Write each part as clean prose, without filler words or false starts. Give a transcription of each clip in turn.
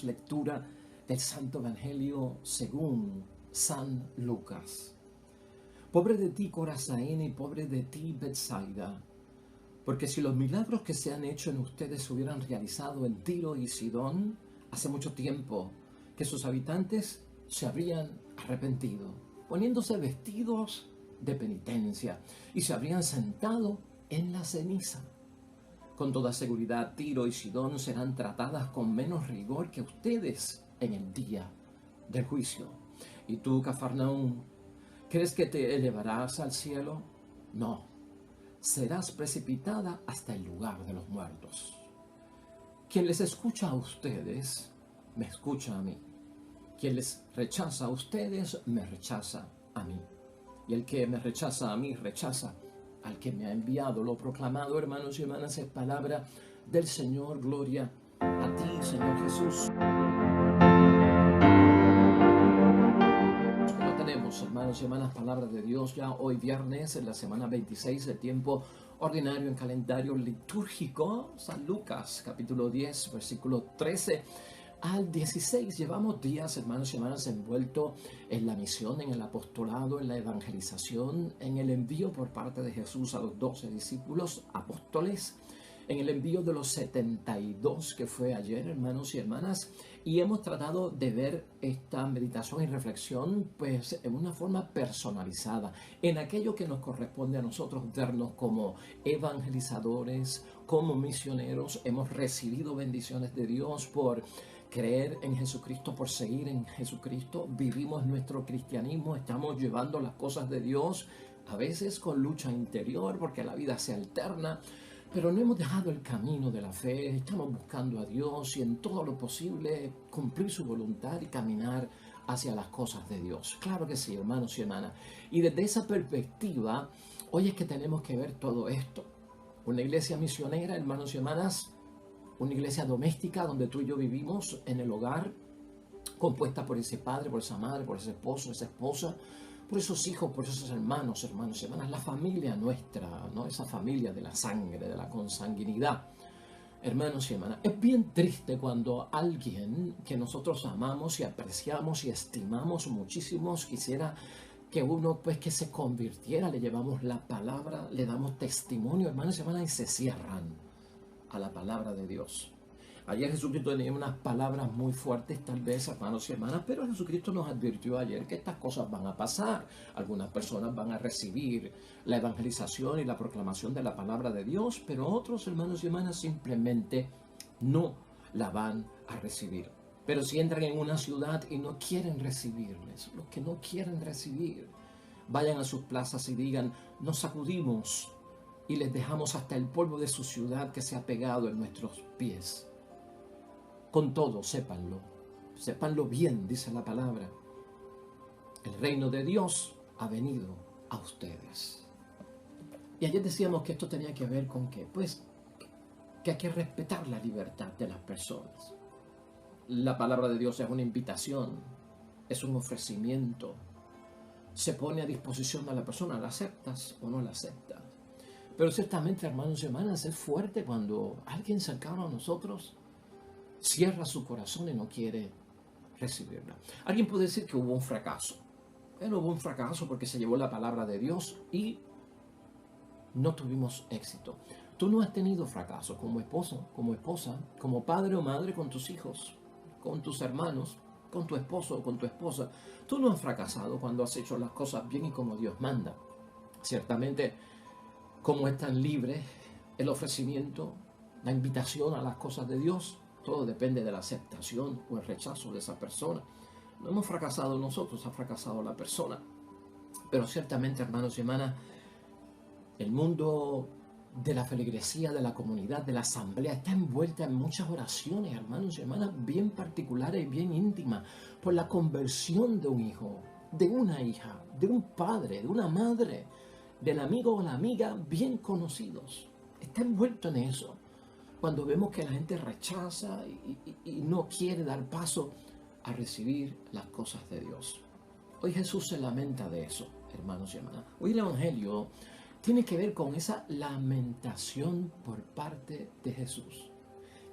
damos lectura del Santo Evangelio según San Lucas. Pobre de ti, Corazaín, y pobre de ti, Betsaida, porque si los milagros que se han hecho en ustedes se hubieran realizado en Tiro y Sidón, hace mucho tiempo que sus habitantes se habrían arrepentido, poniéndose vestidos de penitencia, y se habrían sentado en la ceniza. Con toda seguridad, Tiro y Sidón serán tratadas con menos rigor que ustedes en el día del juicio. Y tú, Cafarnaúm, ¿crees que te elevarás al cielo? No, serás precipitada hasta el lugar de los muertos. Quien les escucha a ustedes, me escucha a mí. Quien les rechaza a ustedes, me rechaza a mí. Y el que me rechaza a mí, rechaza al que me ha enviado. Lo proclamado, hermanos y hermanas, es palabra del Señor. Gloria a ti, Señor Jesús. Lo tenemos, hermanos y hermanas, palabra de Dios ya hoy viernes, en la semana 26 del tiempo ordinario en calendario litúrgico. San Lucas, capítulo 10, versículo 13 al 16. Llevamos días, hermanos y hermanas, envueltos en la misión, en el apostolado, en la evangelización, en el envío por parte de Jesús a los 12 discípulos apóstoles, en el envío de los 72 que fue ayer, hermanos y hermanas, y hemos tratado de ver esta meditación y reflexión pues en una forma personalizada, en aquello que nos corresponde a nosotros vernos como evangelizadores, como misioneros. Hemos recibido bendiciones de Dios por creer en Jesucristo, por seguir en Jesucristo. Vivimos nuestro cristianismo, estamos llevando las cosas de Dios, a veces con lucha interior, porque la vida se alterna, pero no hemos dejado el camino de la fe. Estamos buscando a Dios y en todo lo posible cumplir su voluntad y caminar hacia las cosas de Dios. Claro que sí, hermanos y hermanas. Y desde esa perspectiva, hoy es que tenemos que ver todo esto. Una iglesia misionera, hermanos y hermanas, una iglesia doméstica donde tú y yo vivimos en el hogar, compuesta por ese padre, por esa madre, por ese esposo, esa esposa, por esos hijos, por esos hermanos y hermanas, la familia nuestra, ¿no? Esa familia de la sangre, de la consanguinidad. Hermanos y hermanas, es bien triste cuando alguien que nosotros amamos y apreciamos y estimamos muchísimo quisiera que uno pues que se convirtiera, le llevamos la palabra, le damos testimonio, hermanos y hermanas, y se cierran a la palabra de Dios. Ayer Jesucristo tenía unas palabras muy fuertes, tal vez, hermanos y hermanas, pero Jesucristo nos advirtió ayer que estas cosas van a pasar. Algunas personas van a recibir la evangelización y la proclamación de la palabra de Dios, pero otros, hermanos y hermanas, simplemente no la van a recibir. Pero si entran en una ciudad y no quieren recibirles, los que no quieren recibir, vayan a sus plazas y digan: nos sacudimos y les dejamos hasta el polvo de su ciudad que se ha pegado en nuestros pies. Con todo, sépanlo bien, dice la palabra. El reino de Dios ha venido a ustedes. Y ayer decíamos que esto tenía que ver con qué, pues que hay que respetar la libertad de las personas. La palabra de Dios es una invitación, es un ofrecimiento. Se pone a disposición de la persona, ¿la aceptas o no la aceptas? Pero ciertamente, hermanos y hermanas, es fuerte cuando alguien cercano a nosotros cierra su corazón y no quiere recibirla. Alguien puede decir que hubo un fracaso. Pero hubo un fracaso porque se llevó la palabra de Dios y no tuvimos éxito. Tú no has tenido fracaso como esposo, como esposa, como padre o madre con tus hijos, con tus hermanos, con tu esposo o con tu esposa. Tú no has fracasado cuando has hecho las cosas bien y como Dios manda. Ciertamente, como es tan libre el ofrecimiento, la invitación a las cosas de Dios, todo depende de la aceptación o el rechazo de esa persona. No hemos fracasado nosotros, ha fracasado la persona. Pero ciertamente, hermanos y hermanas, el mundo de la feligresía, de la comunidad, de la asamblea, está envuelta en muchas oraciones, hermanos y hermanas, bien particulares y bien íntimas, por la conversión de un hijo, de una hija, de un padre, de una madre, del amigo o la amiga bien conocidos. Está envuelto en eso. Cuando vemos que la gente rechaza y no quiere dar paso a recibir las cosas de Dios. Hoy Jesús se lamenta de eso, hermanos y hermanas. Hoy el Evangelio tiene que ver con esa lamentación por parte de Jesús,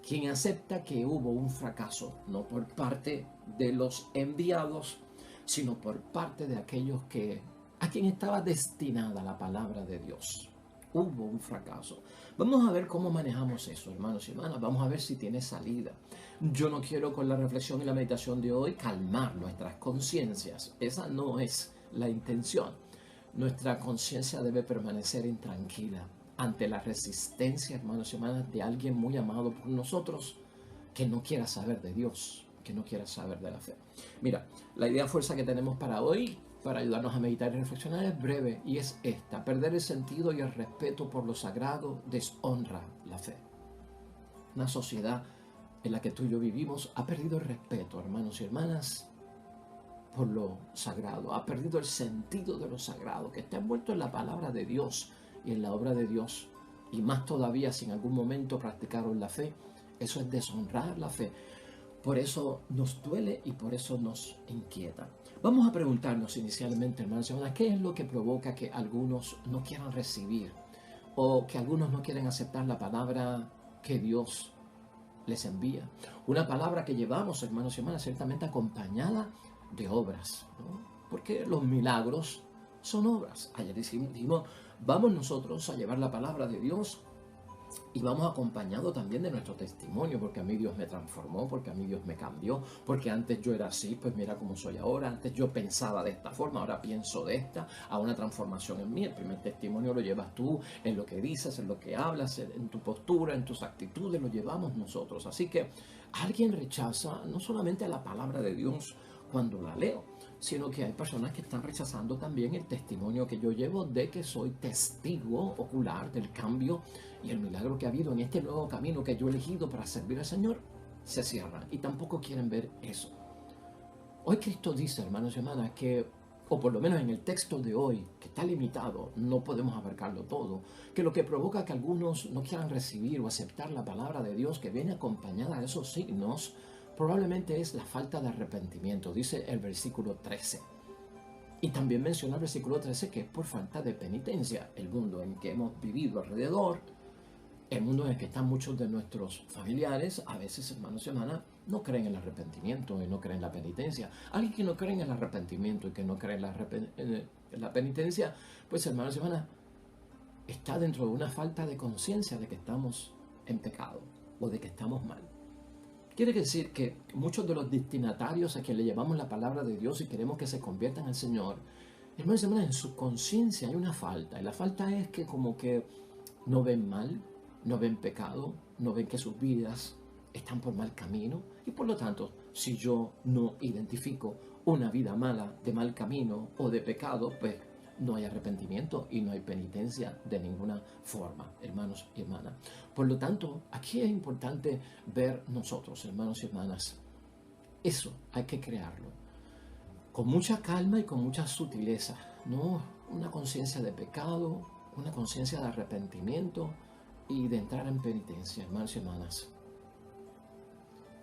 quien acepta que hubo un fracaso, no por parte de los enviados, sino por parte de aquellos a quien estaba destinada la palabra de Dios. Hubo un fracaso. Vamos a ver cómo manejamos eso, hermanos y hermanas. Vamos a ver si tiene salida. Yo no quiero con la reflexión y la meditación de hoy calmar nuestras conciencias. Esa no es la intención. Nuestra conciencia debe permanecer intranquila ante la resistencia, hermanos y hermanas, de alguien muy amado por nosotros que no quiera saber de Dios, que no quiera saber de la fe. Mira, la idea fuerza que tenemos para hoy, para ayudarnos a meditar y reflexionar, es breve y es esta: perder el sentido y el respeto por lo sagrado deshonra la fe. Una sociedad en la que tú y yo vivimos ha perdido el respeto, hermanos y hermanas, por lo sagrado, ha perdido el sentido de lo sagrado, que está envuelto en la palabra de Dios y en la obra de Dios. Y más todavía, si en algún momento practicaron la fe, eso es deshonrar la fe. Por eso nos duele y por eso nos inquieta. Vamos a preguntarnos inicialmente, hermanos y hermanas, ¿qué es lo que provoca que algunos no quieran recibir o que algunos no quieren aceptar la palabra que Dios les envía? Una palabra que llevamos, hermanos y hermanas, ciertamente acompañada de obras, ¿no? Porque los milagros son obras. Ayer dijimos, vamos nosotros a llevar la palabra de Dios y vamos acompañado también de nuestro testimonio, porque a mí Dios me transformó, porque a mí Dios me cambió, porque antes yo era así, pues mira cómo soy ahora. Antes yo pensaba de esta forma, ahora pienso de esta. A una transformación en mí. El primer testimonio lo llevas tú en lo que dices, en lo que hablas, en tu postura, en tus actitudes, lo llevamos nosotros. Así que alguien rechaza no solamente la palabra de Dios cuando la leo, sino que hay personas que están rechazando también el testimonio que yo llevo de que soy testigo ocular del cambio y el milagro que ha habido en este nuevo camino que yo he elegido para servir al Señor. Se cierran y tampoco quieren ver eso. Hoy Cristo dice, hermanos y hermanas, que, o por lo menos en el texto de hoy, que está limitado, no podemos abarcarlo todo, que lo que provoca que algunos no quieran recibir o aceptar la palabra de Dios que viene acompañada de esos signos, probablemente es la falta de arrepentimiento, dice el versículo 13. Y también menciona el versículo 13 que es por falta de penitencia. El mundo en que hemos vivido alrededor, el mundo en el que están muchos de nuestros familiares, a veces, hermanos y hermanas, no creen en el arrepentimiento y no creen en la penitencia. Alguien que no cree en el arrepentimiento y que no cree en la penitencia, pues, hermanos y hermanas, está dentro de una falta de conciencia de que estamos en pecado o de que estamos mal. Quiere decir que muchos de los destinatarios a quien le llevamos la palabra de Dios y queremos que se conviertan al Señor, hermanos y hermanas, en su conciencia hay una falta. Y la falta es que como que no ven mal, no ven pecado, no ven que sus vidas están por mal camino. Y por lo tanto, si yo no identifico una vida mala, de mal camino o de pecado, pues no hay arrepentimiento y no hay penitencia de ninguna forma, hermanos y hermanas. Por lo tanto, aquí es importante ver nosotros, hermanos y hermanas, eso hay que crearlo con mucha calma y con mucha sutileza, ¿no? Una conciencia de pecado, una conciencia de arrepentimiento y de entrar en penitencia, hermanos y hermanas.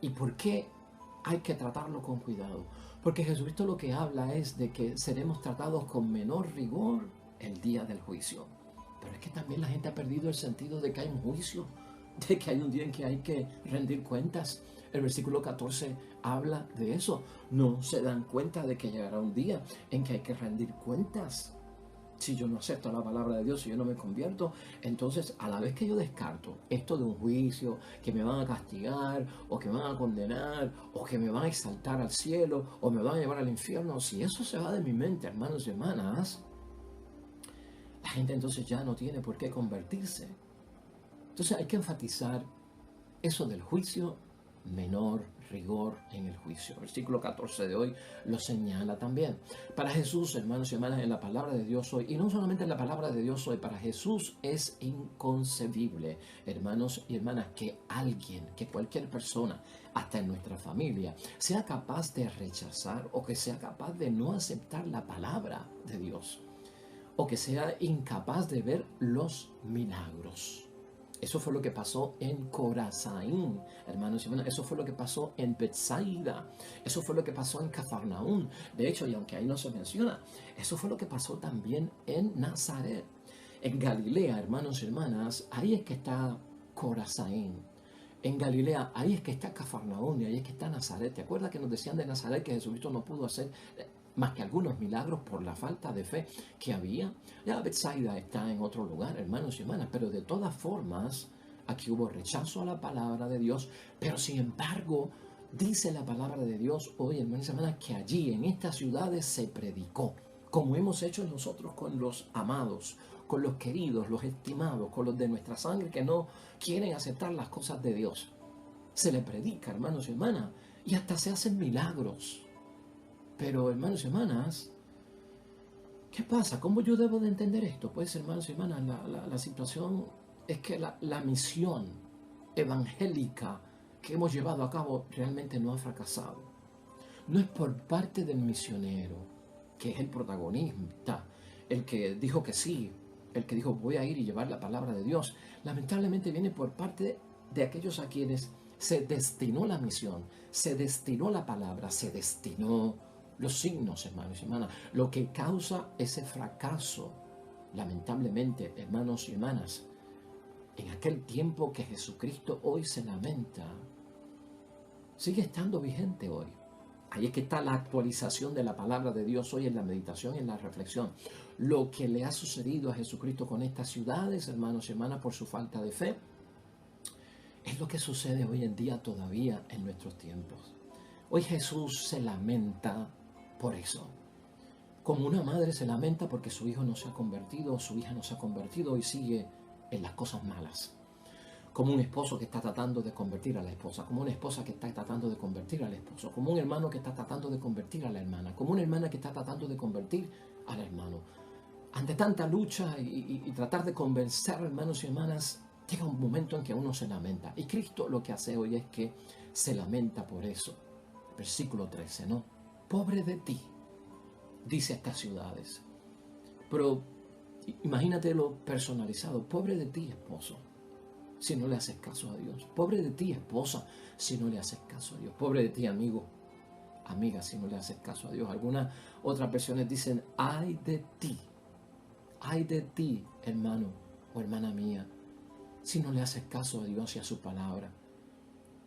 ¿Y por qué hay que tratarlo con cuidado? Porque Jesucristo lo que habla es de que seremos tratados con menor rigor el día del juicio. Pero es que también la gente ha perdido el sentido de que hay un juicio, de que hay un día en que hay que rendir cuentas. El versículo 14 habla de eso. No se dan cuenta de que llegará un día en que hay que rendir cuentas. Si yo no acepto la palabra de Dios, si yo no me convierto, entonces a la vez que yo descarto esto de un juicio, que me van a castigar, o que me van a condenar, o que me van a exaltar al cielo, o me van a llevar al infierno, si eso se va de mi mente, hermanos y hermanas, la gente entonces ya no tiene por qué convertirse. Entonces hay que enfatizar eso del juicio, menor rigor en el juicio. El versículo 14 de hoy lo señala también. Para Jesús, hermanos y hermanas, en la palabra de Dios hoy, y no solamente en la palabra de Dios hoy, para Jesús es inconcebible, hermanos y hermanas, que alguien, que cualquier persona, hasta en nuestra familia, sea capaz de rechazar o que sea capaz de no aceptar la palabra de Dios, o que sea incapaz de ver los milagros. Eso fue lo que pasó en Corazaín, hermanos y hermanas. Eso fue lo que pasó en Betsaida. Eso fue lo que pasó en Cafarnaún. De hecho, y aunque ahí no se menciona, eso fue lo que pasó también en Nazaret. En Galilea, hermanos y hermanas, ahí es que está Corazaín. en Galilea, ahí es que está Cafarnaúm, y ahí es que está Nazaret. ¿Te acuerdas que nos decían de Nazaret que Jesucristo no pudo hacer más que algunos milagros por la falta de fe que había? Ya Betsaida está en otro lugar, hermanos y hermanas, pero de todas formas, aquí hubo rechazo a la palabra de Dios, pero sin embargo, dice la palabra de Dios hoy, hermanos y hermanas, que allí en estas ciudades se predicó, como hemos hecho nosotros con los amados, con los queridos, los estimados, con los de nuestra sangre que no quieren aceptar las cosas de Dios. Se le predica, hermanos y hermanas, y hasta se hacen milagros. Pero, hermanos y hermanas, ¿qué pasa? ¿Cómo yo debo de entender esto? Pues, hermanos y hermanas, la situación es que la misión evangélica que hemos llevado a cabo realmente no ha fracasado. No es por parte del misionero, que es el protagonista, el que dijo que sí, el que dijo voy a ir y llevar la palabra de Dios. Lamentablemente viene por parte de aquellos a quienes se destinó la misión, se destinó la palabra, se destinó los signos, hermanos y hermanas. Lo que causa ese fracaso, lamentablemente, hermanos y hermanas, en aquel tiempo que Jesucristo hoy se lamenta, sigue estando vigente hoy. Ahí es que está la actualización de la palabra de Dios hoy en la meditación y en la reflexión. Lo que le ha sucedido a Jesucristo con estas ciudades, hermanos y hermanas, por su falta de fe, es lo que sucede hoy en día todavía en nuestros tiempos. Hoy Jesús se lamenta por eso. Como una madre se lamenta porque su hijo no se ha convertido o su hija no se ha convertido y sigue en las cosas malas. Como un esposo que está tratando de convertir a la esposa, como una esposa que está tratando de convertir al esposo, como un hermano que está tratando de convertir a la hermana, como una hermana que está tratando de convertir al hermano. Ante tanta lucha y tratar de convencer, hermanos y hermanas, llega un momento en que uno se lamenta. Y Cristo lo que hace hoy es que se lamenta por eso. Versículo 13, ¿no? Pobre de ti, dice a estas ciudades. Pero imagínate lo personalizado. Pobre de ti, esposo, si no le haces caso a Dios. Pobre de ti, esposa, si no le haces caso a Dios. Pobre de ti, amigo, amiga, si no le haces caso a Dios. Algunas otras versiones dicen, ay de ti, hermano o hermana mía, si no le haces caso a Dios y a su palabra.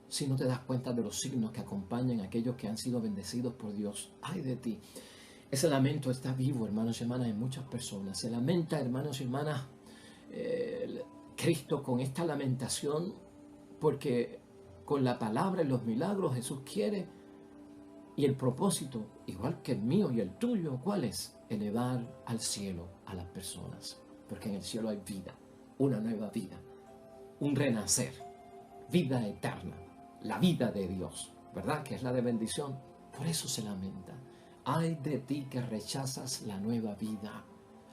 Si no te das cuenta de los signos que acompañan a aquellos que han sido bendecidos por Dios. Ay de ti. Ese lamento está vivo, hermanos y hermanas, en muchas personas. Se lamenta, hermanos y hermanas, Cristo con esta lamentación, porque con la palabra y los milagros Jesús quiere, y el propósito, igual que el mío y el tuyo, ¿cuál es? Elevar al cielo a las personas, porque en el cielo hay vida, una nueva vida, un renacer, vida eterna, la vida de Dios, ¿verdad? Que es la de bendición. Por eso se lamenta. Ay de ti que rechazas la nueva vida,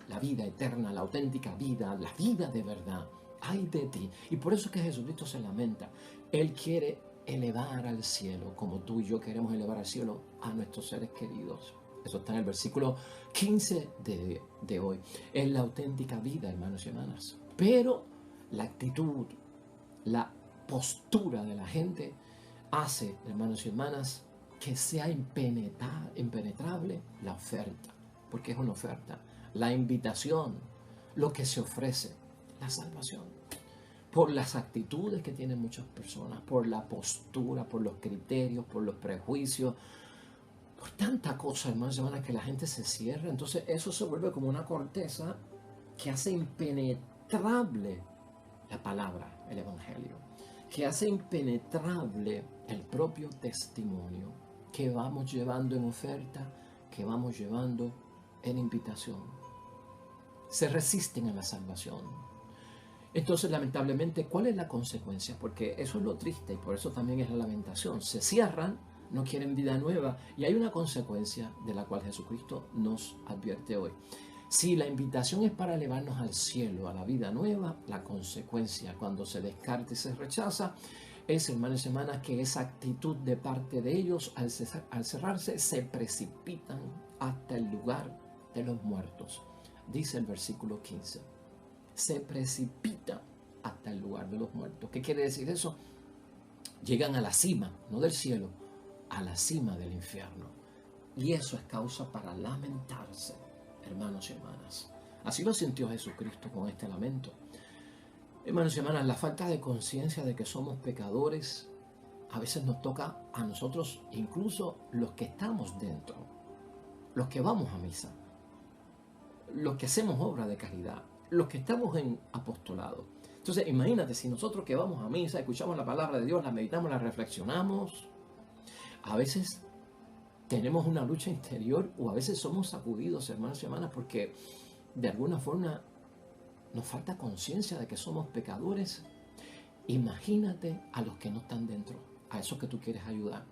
la vida eterna, la auténtica vida, la vida de verdad. Ay de ti. Y por eso es que Jesucristo se lamenta. Él quiere elevar al cielo, como tú y yo queremos elevar al cielo a nuestros seres queridos. Eso está en el versículo 15 de hoy. Es la auténtica vida, hermanos y hermanas. Pero la actitud, la postura de la gente hace, hermanos y hermanas, que sea impenetrable la oferta, porque es una oferta, la invitación, lo que se ofrece, la salvación. Por las actitudes que tienen muchas personas, por la postura, por los criterios, por los prejuicios, por tanta cosa, hermanos y hermanas, que la gente se cierra. Entonces eso se vuelve como una corteza que hace impenetrable la palabra, el evangelio, que hace impenetrable el propio testimonio que vamos llevando en oferta, que vamos llevando en invitación. Se resisten a la salvación. Entonces, lamentablemente, ¿cuál es la consecuencia? Porque eso es lo triste y por eso también es la lamentación. Se cierran, no quieren vida nueva y hay una consecuencia de la cual Jesucristo nos advierte hoy. Si la invitación es para elevarnos al cielo, a la vida nueva, la consecuencia cuando se descarta y se rechaza es, hermanos y hermanas, que esa actitud de parte de ellos al cerrarse se precipitan hasta el lugar de los muertos. Dice el versículo 15, se precipitan hasta el lugar de los muertos. ¿Qué quiere decir eso? Llegan a la cima, no del cielo, a la cima del infierno. Y eso es causa para lamentarse, hermanos y hermanas. Así lo sintió Jesucristo con este lamento. Hermanos y hermanas, la falta de conciencia de que somos pecadores a veces nos toca a nosotros, incluso los que estamos dentro, los que vamos a misa, los que hacemos obra de caridad, los que estamos en apostolado. Entonces, imagínate, si nosotros que vamos a misa, escuchamos la palabra de Dios, la meditamos, la reflexionamos, a veces tenemos una lucha interior o a veces somos sacudidos, hermanos y hermanas, porque de alguna forma nos falta conciencia de que somos pecadores. Imagínate a los que no están dentro, a esos que tú quieres ayudar.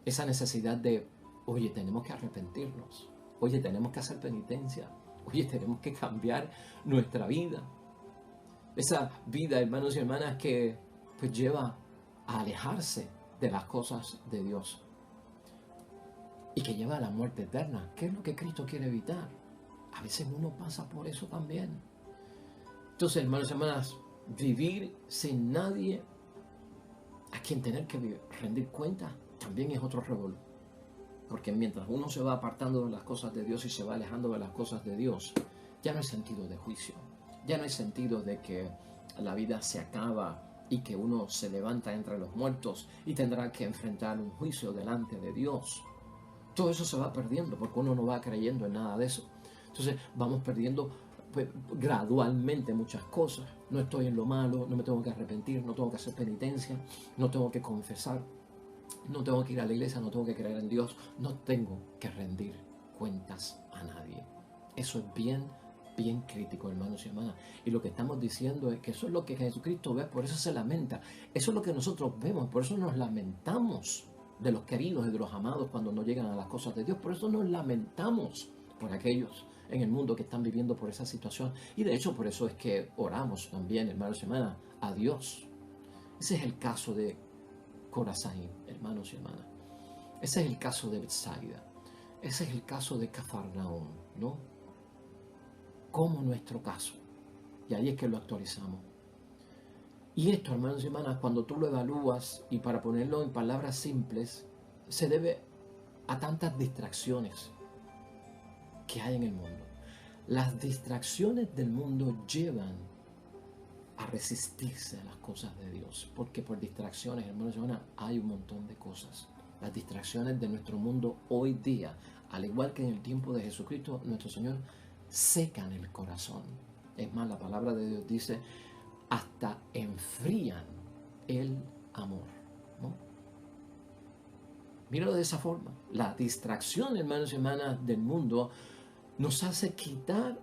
Esa necesidad de, oye, tenemos que arrepentirnos, oye, tenemos que hacer penitencia, oye, tenemos que cambiar nuestra vida. Esa vida, hermanos y hermanas, que pues lleva a alejarse de las cosas de Dios y que lleva a la muerte eterna. ¿Qué es lo que Cristo quiere evitar? A veces uno pasa por eso también. Entonces, hermanos y hermanas, vivir sin nadie a quien tener que rendir cuentas también es otro revolú. Porque mientras uno se va apartando de las cosas de Dios y se va alejando de las cosas de Dios, ya no hay sentido de juicio. Ya no hay sentido de que la vida se acaba y que uno se levanta entre los muertos y tendrá que enfrentar un juicio delante de Dios. Todo eso se va perdiendo porque uno no va creyendo en nada de eso. Entonces vamos perdiendo pues, gradualmente muchas cosas. No estoy en lo malo, no me tengo que arrepentir, no tengo que hacer penitencia, no tengo que confesar, no tengo que ir a la iglesia, no tengo que creer en Dios, no tengo que rendir cuentas a nadie. Eso es bien crítico, hermanos y hermanas. Y lo que estamos diciendo es que eso es lo que Jesucristo ve, por eso se lamenta. Eso es lo que nosotros vemos, por eso nos lamentamos de los queridos y de los amados cuando no llegan a las cosas de Dios. Por eso nos lamentamos por aquellos en el mundo que están viviendo por esa situación. Y de hecho por eso es que oramos también, hermanos y hermanas, a Dios. Ese es el caso de Corazín, hermanos y hermanas. Ese es el caso de Betsaida. Ese es el caso de Cafarnaúm, ¿no? Como nuestro caso. Y ahí es que lo actualizamos. Y esto, hermanos y hermanas, cuando tú lo evalúas, y para ponerlo en palabras simples, se debe a tantas distracciones que hay en el mundo. Las distracciones del mundo llevan a resistirse a las cosas de Dios, porque por distracciones, hermanos y hermanas, hay un montón de cosas. Las distracciones de nuestro mundo hoy día, al igual que en el tiempo de Jesucristo, nuestro Señor, secan el corazón. Es más, la palabra de Dios dice, hasta enfrían el amor, ¿no? Míralo de esa forma. La distracción, hermanos y hermanas, del mundo nos hace quitar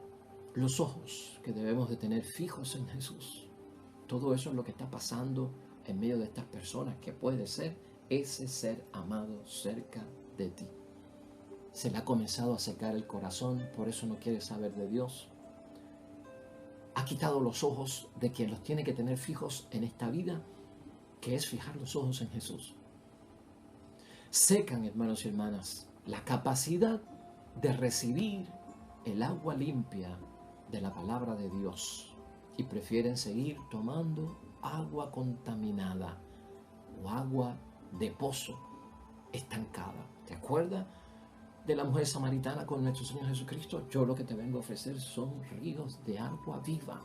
los ojos que debemos de tener fijos en Jesús. Todo eso es lo que está pasando en medio de estas personas, que puede ser ese ser amado cerca de ti. Se le ha comenzado a secar el corazón, por eso no quiere saber de Dios. Ha quitado los ojos de quien los tiene que tener fijos en esta vida, que es fijar los ojos en Jesús. Secan, hermanos y hermanas, la capacidad de recibir el agua limpia de la palabra de Dios y prefieren seguir tomando agua contaminada o agua de pozo estancada. ¿Te acuerdas de la mujer samaritana con nuestro Señor Jesucristo? Yo lo que te vengo a ofrecer son ríos de agua viva,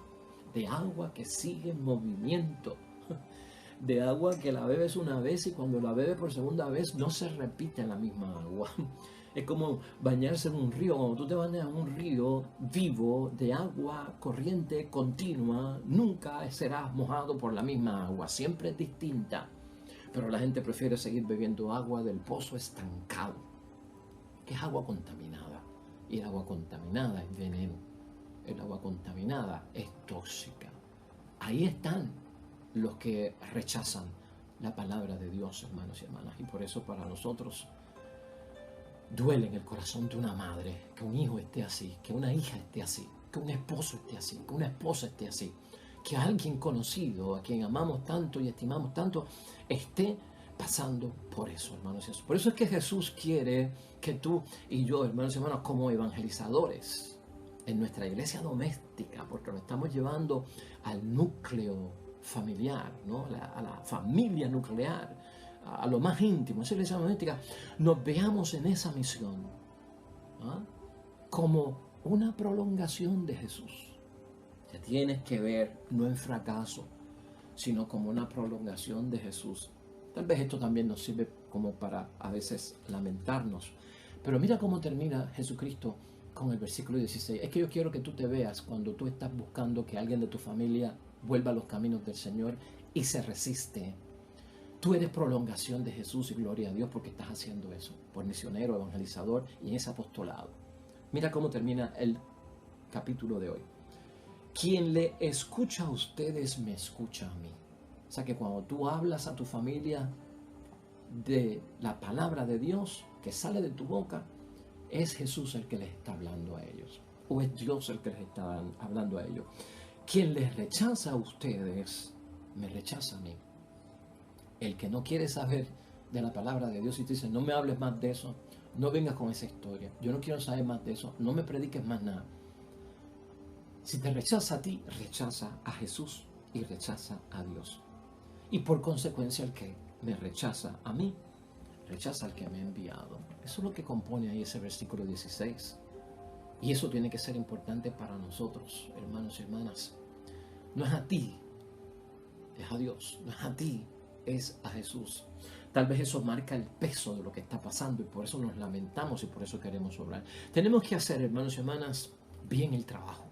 de agua que sigue en movimiento, de agua que la bebes una vez y cuando la bebes por segunda vez no se repite la misma agua. Es como bañarse en un río. Cuando tú te bañas en un río vivo de agua corriente continua, nunca serás mojado por la misma agua, siempre es distinta. Pero la gente prefiere seguir bebiendo agua del pozo estancado, que es agua contaminada. Y el agua contaminada es veneno. El agua contaminada es tóxica. Ahí están los que rechazan la palabra de Dios, hermanos y hermanas. Y por eso para nosotros duele en el corazón de una madre que un hijo esté así, que una hija esté así, que un esposo esté así, que una esposa esté así, que alguien conocido, a quien amamos tanto y estimamos tanto, esté pasando por eso, hermanos y hermanas. Por eso es que Jesús quiere que tú y yo, hermanos y hermanas, como evangelizadores en nuestra iglesia doméstica, porque lo estamos llevando al núcleo familiar, ¿no? a la familia nuclear, a lo más íntimo, esa iglesia doméstica, nos veamos en esa misión, ¿ah? Como una prolongación de Jesús. Te tienes que ver no en fracaso, sino como una prolongación de Jesús. Tal vez esto también nos sirve como para a veces lamentarnos. Pero mira cómo termina Jesucristo con el versículo 16. Es que yo quiero que tú te veas cuando tú estás buscando que alguien de tu familia vuelva a los caminos del Señor y se resiste. Tú eres prolongación de Jesús y gloria a Dios porque estás haciendo eso, por misionero, evangelizador y en ese apostolado. Mira cómo termina el capítulo de hoy. Quien le escucha a ustedes me escucha a mí. O sea que cuando tú hablas a tu familia de la palabra de Dios que sale de tu boca, es Jesús el que les está hablando a ellos. O es Dios el que les está hablando a ellos. Quien les rechaza a ustedes, me rechaza a mí. El que no quiere saber de la palabra de Dios y te dice, no me hables más de eso, no vengas con esa historia, yo no quiero saber más de eso, no me prediques más nada. Si te rechaza a ti, rechaza a Jesús y rechaza a Dios. Y por consecuencia el que me rechaza a mí, rechaza al que me ha enviado. Eso es lo que compone ahí ese versículo 16. Y eso tiene que ser importante para nosotros, hermanos y hermanas. No es a ti, es a Dios. No es a ti, es a Jesús. Tal vez eso marca el peso de lo que está pasando y por eso nos lamentamos y por eso queremos obrar. Tenemos que hacer, hermanos y hermanas, bien el trabajo.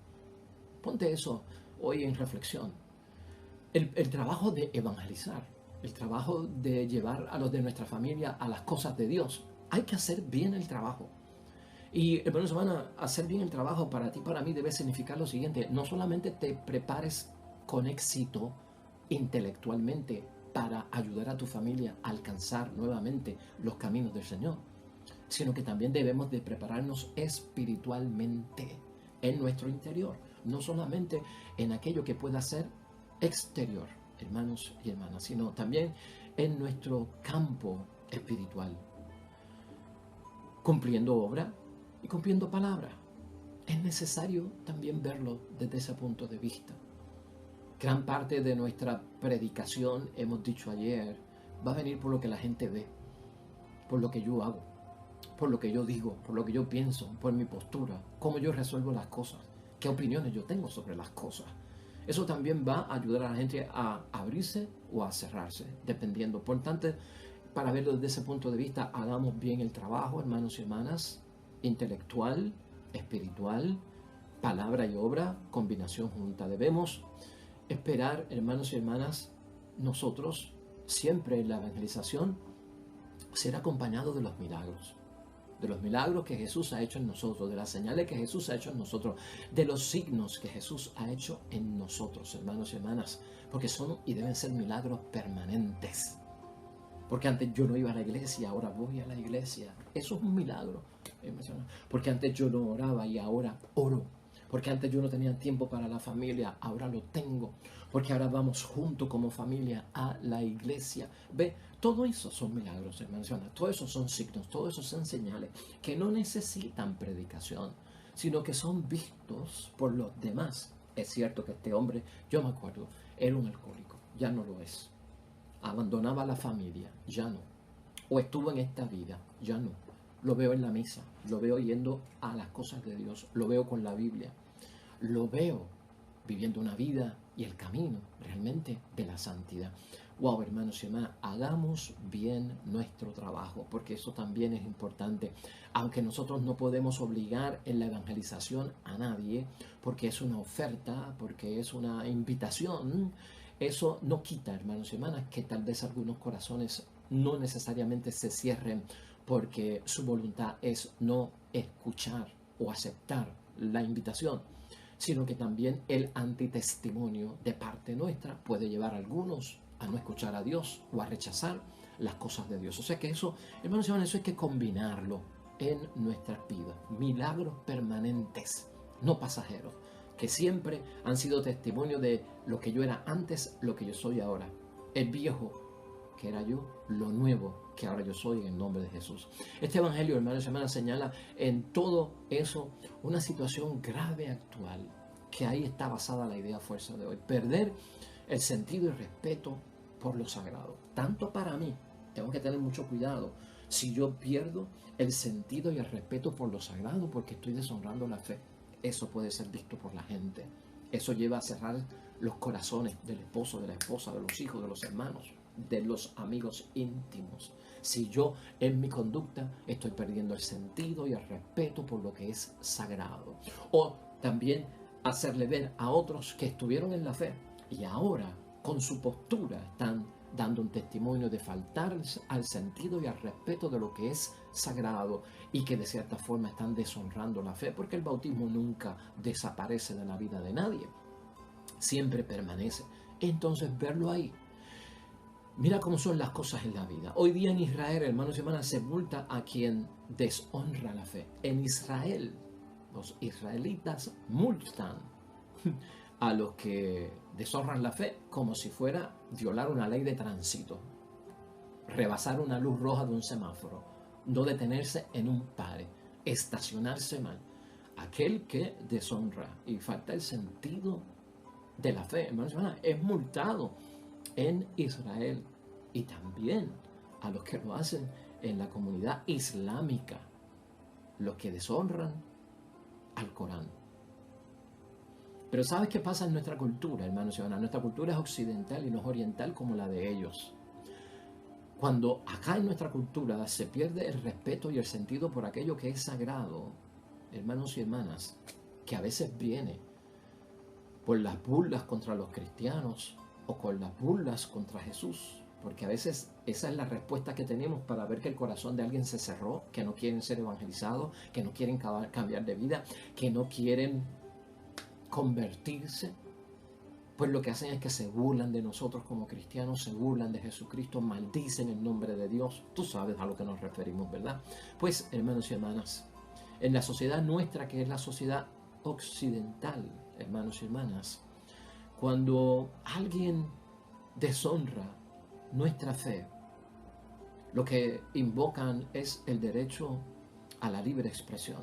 Ponte eso hoy en reflexión. El trabajo de evangelizar, el trabajo de llevar a los de nuestra familia a las cosas de Dios. Hay que hacer bien el trabajo. Y, hermanos y hermanas, hacer bien el trabajo para ti, para mí, debe significar lo siguiente. No solamente te prepares con éxito intelectualmente para ayudar a tu familia a alcanzar nuevamente los caminos del Señor, sino que también debemos de prepararnos espiritualmente en nuestro interior, no solamente en aquello que pueda ser exterior, hermanos y hermanas, sino también en nuestro campo espiritual, cumpliendo obra y cumpliendo palabra. Es necesario también verlo desde ese punto de vista. Gran parte de nuestra predicación, hemos dicho ayer, va a venir por lo que la gente ve, por lo que yo hago, por lo que yo digo, por lo que yo pienso, por mi postura, cómo yo resuelvo las cosas, qué opiniones yo tengo sobre las cosas. Eso también va a ayudar a la gente a abrirse o a cerrarse, dependiendo. Por tanto, para verlo desde ese punto de vista, hagamos bien el trabajo, hermanos y hermanas, intelectual, espiritual, palabra y obra, combinación junta. Debemos esperar, hermanos y hermanas, nosotros siempre en la evangelización ser acompañado de los milagros que Jesús ha hecho en nosotros, de las señales que Jesús ha hecho en nosotros, de los signos que Jesús ha hecho en nosotros, hermanos y hermanas, porque son y deben ser milagros permanentes. Porque antes yo no iba a la iglesia, ahora voy a la iglesia. Eso es un milagro. Porque antes yo no oraba y ahora oro. Porque antes yo no tenía tiempo para la familia, ahora lo tengo. Porque ahora vamos juntos como familia a la iglesia. Ve, todo eso son milagros, hermanos. Todo eso son signos, todo eso son señales que no necesitan predicación, sino que son vistos por los demás. Es cierto que este hombre, yo me acuerdo, era un alcohólico, ya no lo es. Abandonaba la familia, ya no. O estuvo en esta vida, ya no. Lo veo en la misa, lo veo yendo a las cosas de Dios, lo veo con la Biblia, lo veo viviendo una vida y el camino realmente de la santidad. Wow, hermanos y hermanas, hagamos bien nuestro trabajo, porque eso también es importante. Aunque nosotros no podemos obligar en la evangelización a nadie, porque es una oferta, porque es una invitación, eso no quita, hermanos y hermanas, que tal vez algunos corazones no necesariamente se cierren porque su voluntad es no escuchar o aceptar la invitación, sino que también el antitestimonio de parte nuestra puede llevar a algunos a no escuchar a Dios o a rechazar las cosas de Dios. O sea que eso, hermanos y hermanas, eso hay que combinarlo en nuestras vidas. Milagros permanentes, no pasajeros, que siempre han sido testimonio de lo que yo era antes, lo que yo soy ahora. El viejo que era yo, lo nuevo que ahora yo soy en el nombre de Jesús. Este evangelio, hermanos y hermanas, señala en todo eso una situación grave actual, que ahí está basada la idea fuerza de hoy. Perder el sentido y respeto por lo sagrado. Tanto para mí, tengo que tener mucho cuidado si yo pierdo el sentido y el respeto por lo sagrado porque estoy deshonrando la fe. Eso puede ser visto por la gente. Eso lleva a cerrar los corazones del esposo, de la esposa, de los hijos, de los hermanos, de los amigos íntimos. Si yo en mi conducta estoy perdiendo el sentido y el respeto por lo que es sagrado. O también hacerle ver a otros que estuvieron en la fe y ahora con su postura están dando un testimonio de faltar al sentido y al respeto de lo que es sagrado y que de cierta forma están deshonrando la fe, porque el bautismo nunca desaparece de la vida de nadie, siempre permanece. Entonces verlo ahí. Mira cómo son las cosas en la vida. Hoy día en Israel, hermanos y hermanas, se multa a quien deshonra la fe. En Israel, los israelitas multan a los que deshonran la fe como si fuera violar una ley de tránsito, rebasar una luz roja de un semáforo, no detenerse en un pare, estacionarse mal. Aquel que deshonra y falta el sentido de la fe, hermanos y hermanas, es multado en Israel, y también a los que lo hacen en la comunidad islámica, los que deshonran al Corán. Pero ¿sabes qué pasa en nuestra cultura, hermanos y hermanas? Nuestra cultura es occidental y no es oriental como la de ellos. Cuando acá en nuestra cultura se pierde el respeto y el sentido por aquello que es sagrado, hermanos y hermanas, que a veces viene por las burlas contra los cristianos o con las burlas contra Jesús, porque a veces esa es la respuesta que tenemos para ver que el corazón de alguien se cerró, que no quieren ser evangelizados, que no quieren cambiar de vida, que no quieren convertirse. Pues lo que hacen es que se burlan de nosotros como cristianos, se burlan de Jesucristo, maldicen el nombre de Dios. Tú sabes a lo que nos referimos, ¿verdad? Pues, hermanos y hermanas, en la sociedad nuestra, que es la sociedad occidental, hermanos y hermanas, cuando alguien deshonra nuestra fe, lo que invocan es el derecho a la libre expresión.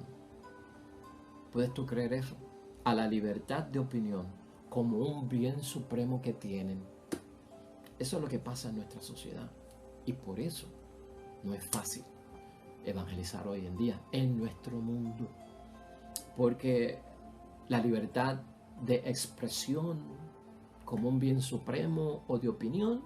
¿Puedes tú creer eso? A la libertad de opinión como un bien supremo que tienen. Eso es lo que pasa en nuestra sociedad. Y por eso no es fácil evangelizar hoy en día en nuestro mundo. Porque la libertad de expresión como un bien supremo o de opinión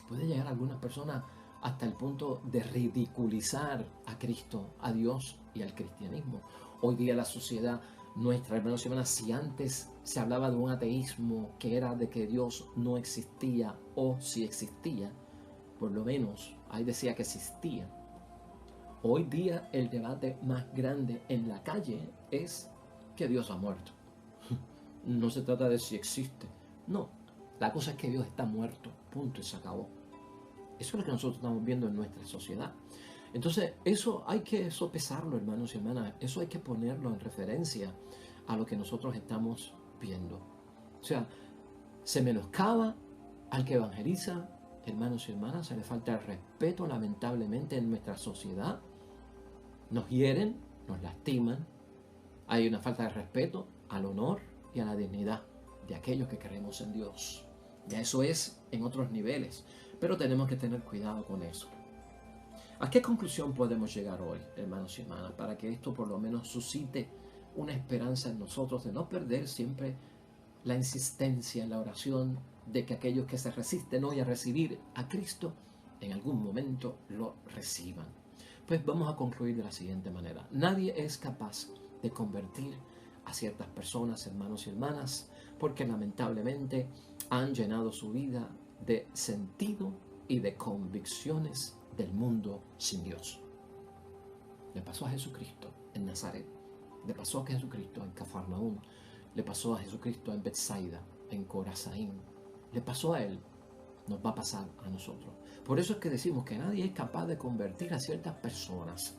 puede llegar a algunas personas hasta el punto de ridiculizar a Cristo, a Dios y al cristianismo. Hoy día la sociedad nuestra, hermanos y hermanas, si antes se hablaba de un ateísmo que era de que Dios no existía, o si existía, por lo menos ahí decía que existía. Hoy día el debate más grande en la calle es que Dios ha muerto. No se trata de si existe, no, la cosa es que Dios está muerto, punto, y se acabó. Eso es lo que nosotros estamos viendo en nuestra sociedad. Entonces, eso hay que sopesarlo, hermanos y hermanas. Eso hay que ponerlo en referencia a lo que nosotros estamos viendo. O sea, se menoscaba al que evangeliza, hermanos y hermanas. Se le falta el respeto, lamentablemente, en nuestra sociedad. Nos hieren, nos lastiman. Hay una falta de respeto al honor y a la dignidad de aquellos que creemos en Dios. Ya eso es en otros niveles, pero tenemos que tener cuidado con eso. ¿A qué conclusión podemos llegar hoy, hermanos y hermanas, para que esto por lo menos suscite una esperanza en nosotros de no perder siempre la insistencia en la oración de que aquellos que se resisten hoy a recibir a Cristo, en algún momento lo reciban? Pues vamos a concluir de la siguiente manera. Nadie es capaz de convertir a ciertas personas, hermanos y hermanas, porque lamentablemente han llenado su vida de sentido y de convicciones del mundo sin Dios. Le pasó a Jesucristo en Nazaret, le pasó a Jesucristo en Cafarnaúm, le pasó a Jesucristo en Betsaida, en Corazaín, le pasó a él, nos va a pasar a nosotros. Por eso es que decimos que nadie es capaz de convertir a ciertas personas,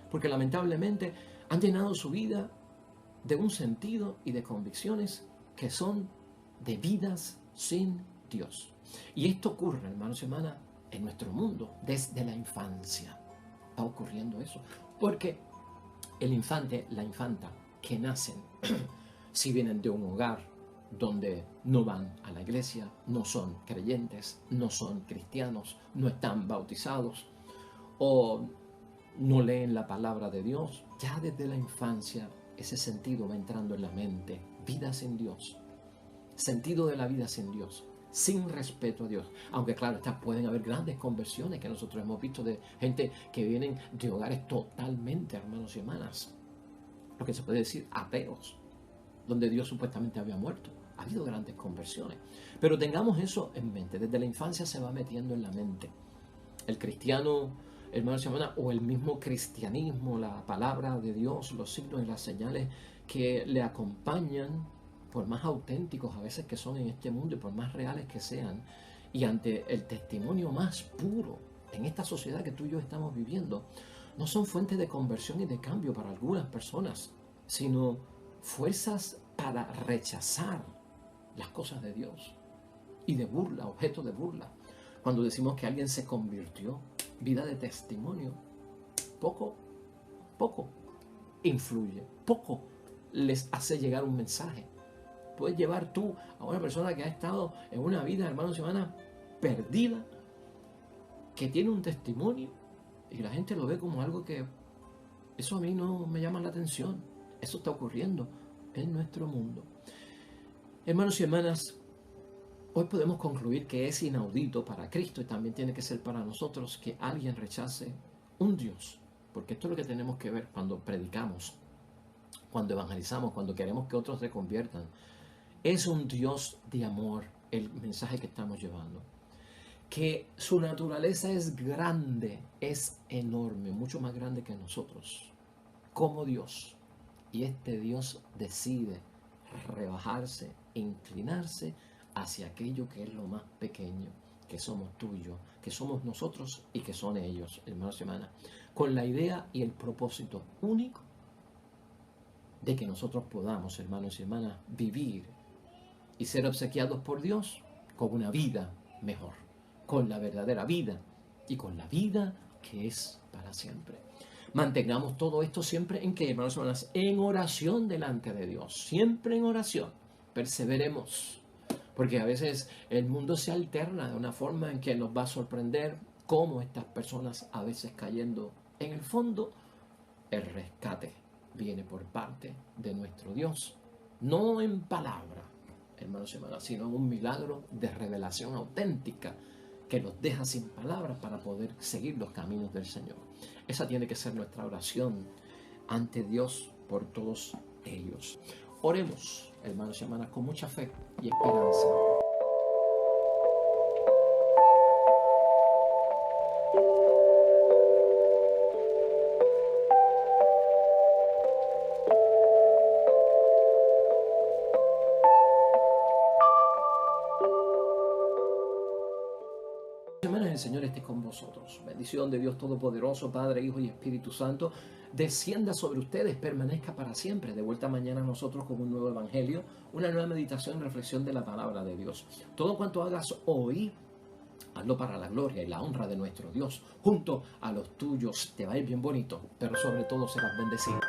porque lamentablemente han llenado su vida de un sentido y de convicciones que son de vidas sin Dios. Y esto ocurre, hermanos y hermanas, en nuestro mundo desde la infancia. Va ocurriendo eso, porque el infante, la infanta que nacen, si vienen de un hogar donde no van a la iglesia, no son creyentes, no son cristianos, no están bautizados o no leen la palabra de Dios, ya desde la infancia ese sentido va entrando en la mente. Vida sin Dios. Sentido de la vida sin Dios. Sin respeto a Dios. Aunque claro, pueden haber grandes conversiones que nosotros hemos visto de gente que vienen de hogares totalmente, hermanos y hermanas, lo que se puede decir ateos, donde Dios supuestamente había muerto. Ha habido grandes conversiones. Pero tengamos eso en mente. Desde la infancia se va metiendo en la mente. El cristiano, hermanos y hermanas, o el mismo cristianismo, la palabra de Dios, los signos y las señales que le acompañan, por más auténticos a veces que son en este mundo y por más reales que sean, y ante el testimonio más puro en esta sociedad que tú y yo estamos viviendo, no son fuentes de conversión y de cambio para algunas personas, sino fuerzas para rechazar las cosas de Dios y de burla, objeto de burla. Cuando decimos que alguien se convirtió, vida de testimonio, poco influye, poco les hace llegar un mensaje. Puedes llevar tú a una persona que ha estado en una vida, hermanos y hermanas, perdida, que tiene un testimonio y la gente lo ve como algo que eso a mí no me llama la atención. Eso está ocurriendo en nuestro mundo. Hermanos y hermanas, hoy podemos concluir que es inaudito para Cristo y también tiene que ser para nosotros que alguien rechace un Dios, porque esto es lo que tenemos que ver cuando predicamos, cuando evangelizamos, cuando queremos que otros se conviertan. Es un Dios de amor el mensaje que estamos llevando. Que su naturaleza es grande, es enorme, mucho más grande que nosotros, como Dios. Y este Dios decide rebajarse, inclinarse hacia aquello que es lo más pequeño, que somos tú y yo, que somos nosotros y que son ellos, hermanos y hermanas, con la idea y el propósito único de que nosotros podamos, hermanos y hermanas, vivir y ser obsequiados por Dios con una vida mejor, con la verdadera vida y con la vida que es para siempre. Mantengamos todo esto siempre en que, hermanos y hermanas, en oración delante de Dios, siempre en oración, perseveremos, porque a veces el mundo se alterna de una forma en que nos va a sorprender cómo estas personas a veces cayendo en el fondo, el rescate viene por parte de nuestro Dios, no en palabra, hermanos y hermanas, sino en un milagro de revelación auténtica que los deja sin palabras para poder seguir los caminos del Señor. Esa tiene que ser nuestra oración ante Dios por todos ellos. Oremos, hermanos y hermanas, con mucha fe y esperanza. El Señor esté con vosotros. Bendición de Dios Todopoderoso, Padre, Hijo y Espíritu Santo, descienda sobre ustedes, permanezca para siempre. De vuelta mañana a nosotros con un nuevo evangelio, una nueva meditación y reflexión de la palabra de Dios. Todo cuanto hagas hoy, hazlo para la gloria y la honra de nuestro Dios. Junto a los tuyos te va a ir bien bonito, pero sobre todo serás bendecido.